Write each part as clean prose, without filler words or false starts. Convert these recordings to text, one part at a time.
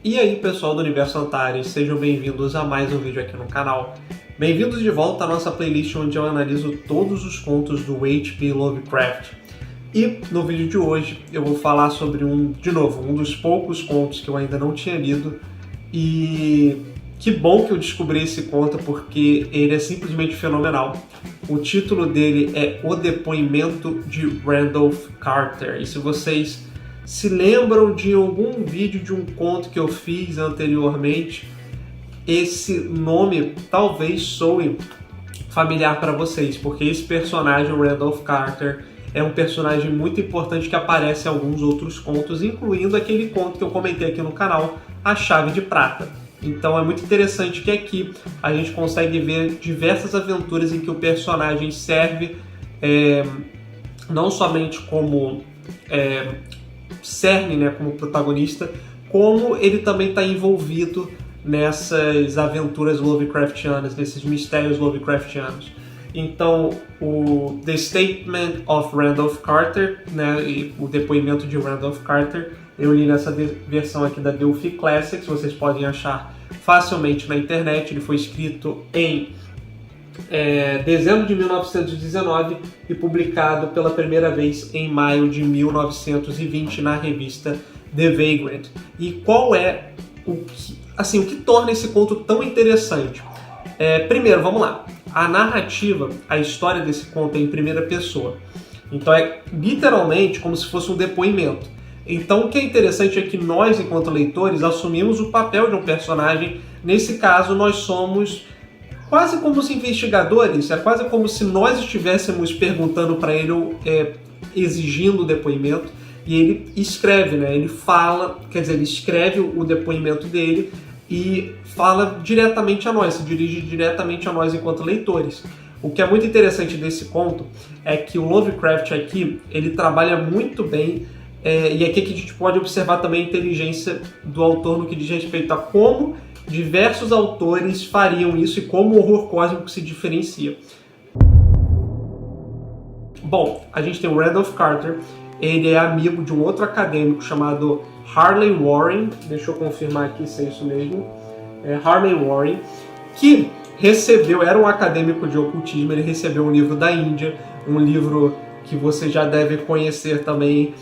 E aí pessoal do Universo Antares, sejam bem-vindos a mais um vídeo aqui no canal. Bem-vindos de volta à nossa playlist onde eu analiso todos os contos do H.P. Lovecraft. E no vídeo de hoje eu vou falar sobre um dos poucos contos que eu ainda não tinha lido. E que bom que eu descobri esse conto porque ele é simplesmente fenomenal. O título dele é O Depoimento de Randolph Carter. E se vocês se lembram de algum vídeo de um conto que eu fiz anteriormente, esse nome talvez soe familiar para vocês, porque esse personagem, o Randolph Carter, é um personagem muito importante que aparece em alguns outros contos, incluindo aquele conto que eu comentei aqui no canal, A Chave de Prata. Então é muito interessante que aqui a gente consegue ver diversas aventuras em que o personagem serve não somente como cerne, né, como protagonista, como ele também está envolvido nessas aventuras Lovecraftianas, nesses mistérios Lovecraftianos. Então, o The Statement of Randolph Carter, né, e o depoimento de Randolph Carter, eu li nessa versão aqui da Delphi Classics, vocês podem achar facilmente na internet. Ele foi escrito em dezembro de 1919 e publicado pela primeira vez em maio de 1920 na revista The Vagrant. E qual é o que torna esse conto tão interessante? Primeiro, vamos lá. A narrativa, a história desse conto é em primeira pessoa. Então é literalmente como se fosse um depoimento. Então o que é interessante é que nós, enquanto leitores, assumimos o papel de um personagem. Nesse caso, nós somos quase como os investigadores, é quase como se nós estivéssemos perguntando para ele, exigindo o depoimento, e ele escreve, né? Ele escreve o depoimento dele e fala diretamente a nós, se dirige diretamente a nós enquanto leitores. O que é muito interessante desse conto é que o Lovecraft aqui, ele trabalha muito bem, e aqui que a gente pode observar também a inteligência do autor no que diz respeito a como diversos autores fariam isso e como o horror cósmico se diferencia. Bom, a gente tem o Randolph Carter, ele é amigo de um outro acadêmico chamado Harley Warren, deixa eu confirmar aqui se é isso mesmo, Harley Warren, que era um acadêmico de ocultismo. Ele recebeu um livro da Índia, um livro que você já deve conhecer também,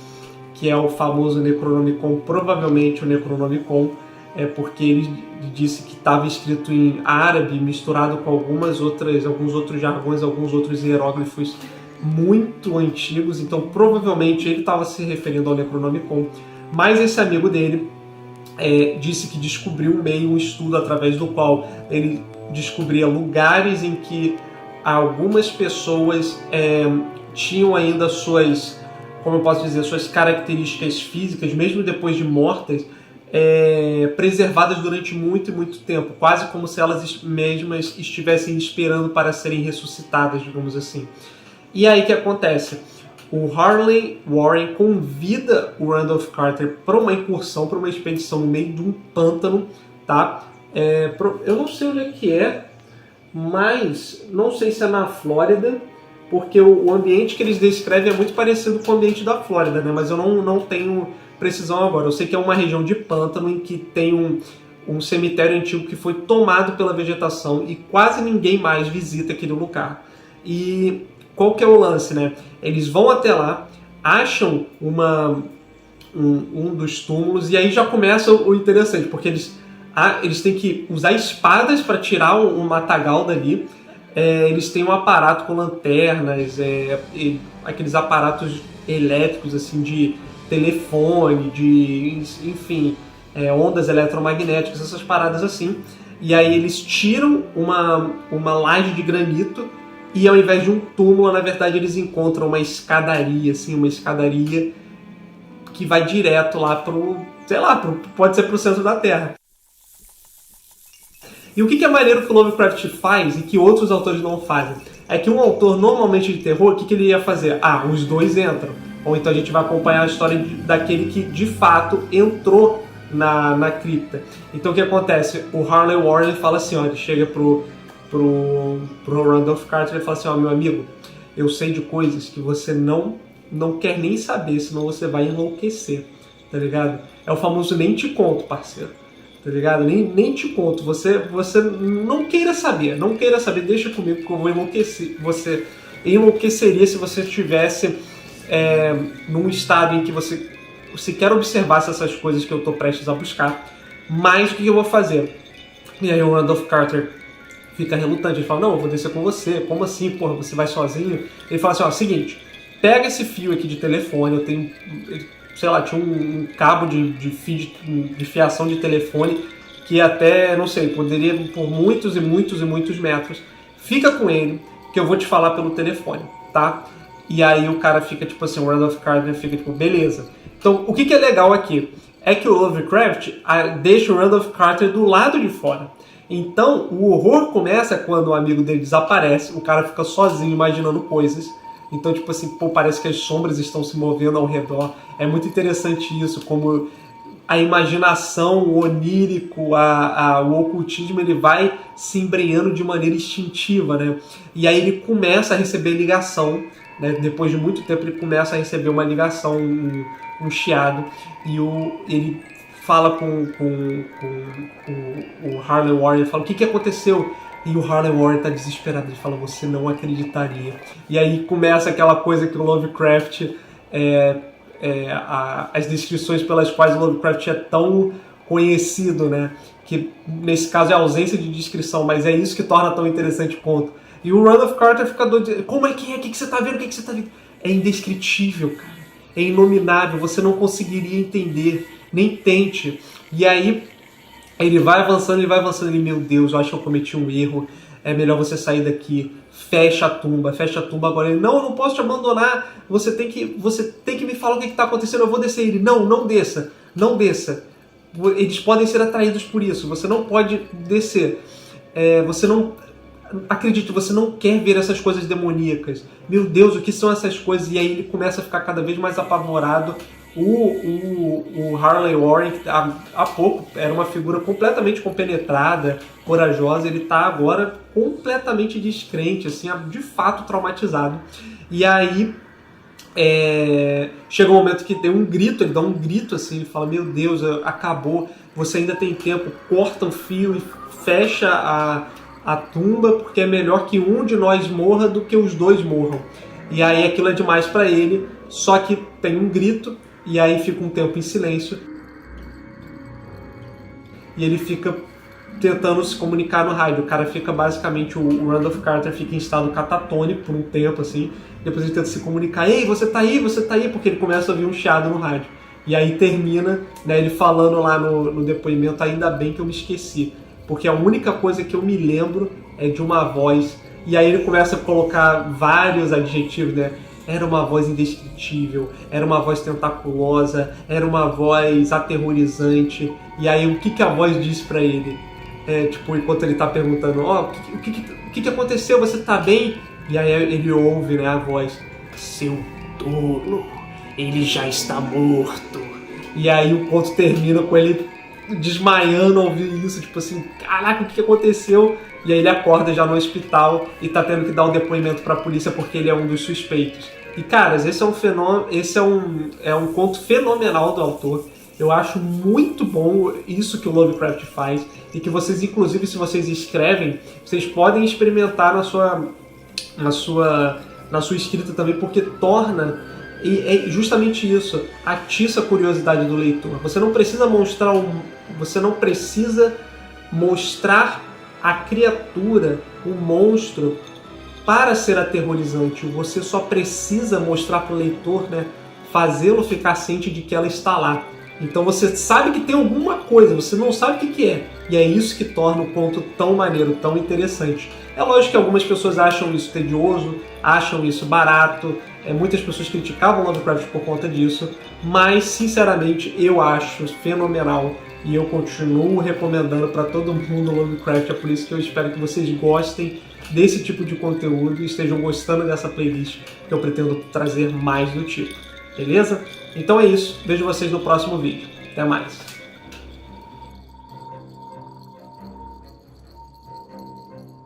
que é o famoso Necronomicon, provavelmente o Necronomicon, porque ele disse que estava escrito em árabe, misturado com alguns outros jargões, alguns outros hieróglifos muito antigos, então provavelmente ele estava se referindo ao Necronomicon. Mas esse amigo dele disse que descobriu um estudo através do qual ele descobria lugares em que algumas pessoas tinham ainda suas características físicas, mesmo depois de mortas, preservadas durante muito e muito tempo, quase como se elas mesmas estivessem esperando para serem ressuscitadas, digamos assim. E aí o que acontece? O Harley Warren convida o Randolph Carter para uma incursão, para uma expedição no meio de um pântano, tá? Eu não sei onde é que é, mas não sei se é na Flórida, porque o ambiente que eles descrevem é muito parecido com o ambiente da Flórida, né? Mas eu não tenho precisão agora. Eu sei que é uma região de pântano em que tem um cemitério antigo que foi tomado pela vegetação e quase ninguém mais visita aquele lugar. E qual que é o lance, né? Eles vão até lá, acham um dos túmulos, e aí já começa o interessante, porque eles têm que usar espadas para tirar um matagal dali. Eles têm um aparato com lanternas, aqueles aparatos elétricos assim de telefone, enfim, ondas eletromagnéticas, essas paradas assim. E aí eles tiram uma laje de granito e ao invés de um túmulo, na verdade, eles encontram uma escadaria que vai direto lá pode ser pro centro da Terra. E o que é maneiro que o Lovecraft faz e que outros autores não fazem? É que um autor normalmente de terror, o que ele ia fazer? Os dois entram. Ou então a gente vai acompanhar a história daquele que de fato entrou na cripta. Então o que acontece? O Harley Warren fala assim, ele chega pro Randolph Carter e fala assim, meu amigo, eu sei de coisas que você não quer nem saber, senão você vai enlouquecer, tá ligado? É o famoso nem te conto, parceiro. tá ligado? Nem te conto, você não queira saber, deixa comigo que eu vou enlouquecer, você enlouqueceria se você estivesse num estado em que você sequer observasse essas coisas que eu tô prestes a buscar. Mas o que eu vou fazer? E aí o Randolph Carter fica relutante, ele fala, não, eu vou descer com você, como assim, porra, você vai sozinho? Ele fala assim, ó, seguinte, pega esse fio aqui de telefone, eu tenho, sei lá, tinha um cabo de fiação de telefone que até, não sei, poderia por muitos e muitos e muitos metros, fica com ele, que eu vou te falar pelo telefone, tá? E aí o cara fica tipo assim, o Randolph Carter fica tipo, beleza. Então, o que é legal aqui? É que o Lovecraft deixa o Randolph Carter do lado de fora. Então, o horror começa quando o amigo dele desaparece, o cara fica sozinho imaginando coisas. Então, tipo assim, pô, parece que as sombras estão se movendo ao redor. É muito interessante isso, como a imaginação, o onírico, o ocultismo, ele vai se embrenhando de maneira instintiva, né? E aí ele começa a receber ligação, né? Depois de muito tempo ele começa a receber uma ligação, um chiado, e ele fala com o Harley Warren, ele fala, o que aconteceu? E o Harley Warren tá desesperado, ele fala, você não acreditaria. E aí começa aquela coisa que o Lovecraft, as descrições pelas quais o Lovecraft é tão conhecido, né? Que nesse caso é a ausência de descrição, mas é isso que torna tão interessante o conto. E o Randolph Carter fica doido, como é que é? O que você tá vendo? O que você tá vendo? É indescritível, cara. É inominável, você não conseguiria entender, nem tente. E aí ele vai avançando, ele, meu Deus, eu acho que eu cometi um erro, é melhor você sair daqui, fecha a tumba agora. Ele, não, eu não posso te abandonar, você tem que me falar o que está acontecendo, eu vou descer. Ele, não desça, eles podem ser atraídos por isso, você não pode descer, você não, acredite, você não quer ver essas coisas demoníacas, meu Deus, o que são essas coisas? E aí ele começa a ficar cada vez mais apavorado. O Harley Warren, que há pouco era uma figura completamente compenetrada, corajosa, ele está agora completamente descrente, assim, de fato traumatizado. E aí chega um momento que tem um grito, ele dá um grito assim, ele fala, meu Deus, acabou, você ainda tem tempo, corta o fio e fecha a tumba, porque é melhor que um de nós morra do que os dois morram. E aí aquilo é demais para ele, só que tem um grito, e aí fica um tempo em silêncio. E ele fica tentando se comunicar no rádio. O cara fica basicamente, o Randolph Carter fica em estado catatônico por um tempo, assim. Depois ele tenta se comunicar, ei, você tá aí, porque ele começa a ouvir um chiado no rádio. E aí termina, né, ele falando lá no depoimento, ainda bem que eu me esqueci. Porque a única coisa que eu me lembro é de uma voz. E aí ele começa a colocar vários adjetivos, né? Era uma voz indescritível, era uma voz tentaculosa, era uma voz aterrorizante. E aí o que a voz diz pra ele? Tipo, enquanto ele tá perguntando, o que aconteceu? Você tá bem? E aí ele ouve, né, a voz, seu tolo, ele já está morto. E aí o conto termina com ele desmaiando ao ouvir isso, tipo assim, caraca, o que aconteceu? E aí ele acorda já no hospital e tá tendo que dar um depoimento pra polícia porque ele é um dos suspeitos. E caras, esse é um fenômeno, é um conto fenomenal do autor. Eu acho muito bom isso que o Lovecraft faz e que vocês, inclusive, se vocês escrevem, vocês podem experimentar na sua escrita também, porque torna, e é justamente isso, atiça a curiosidade do leitor. Você não precisa mostrar a criatura, o monstro, para ser aterrorizante. Você só precisa mostrar para o leitor, né, fazê-lo ficar ciente de que ela está lá. Então você sabe que tem alguma coisa, você não sabe o que é. E é isso que torna o conto tão maneiro, tão interessante. É lógico que algumas pessoas acham isso tedioso, acham isso barato. Muitas pessoas criticavam o Lovecraft por conta disso. Mas, sinceramente, eu acho fenomenal. E eu continuo recomendando para todo mundo o Lovecraft. É por isso que eu espero que vocês gostem desse tipo de conteúdo e estejam gostando dessa playlist, que eu pretendo trazer mais do tipo. Beleza? Então é isso. Vejo vocês no próximo vídeo. Até mais.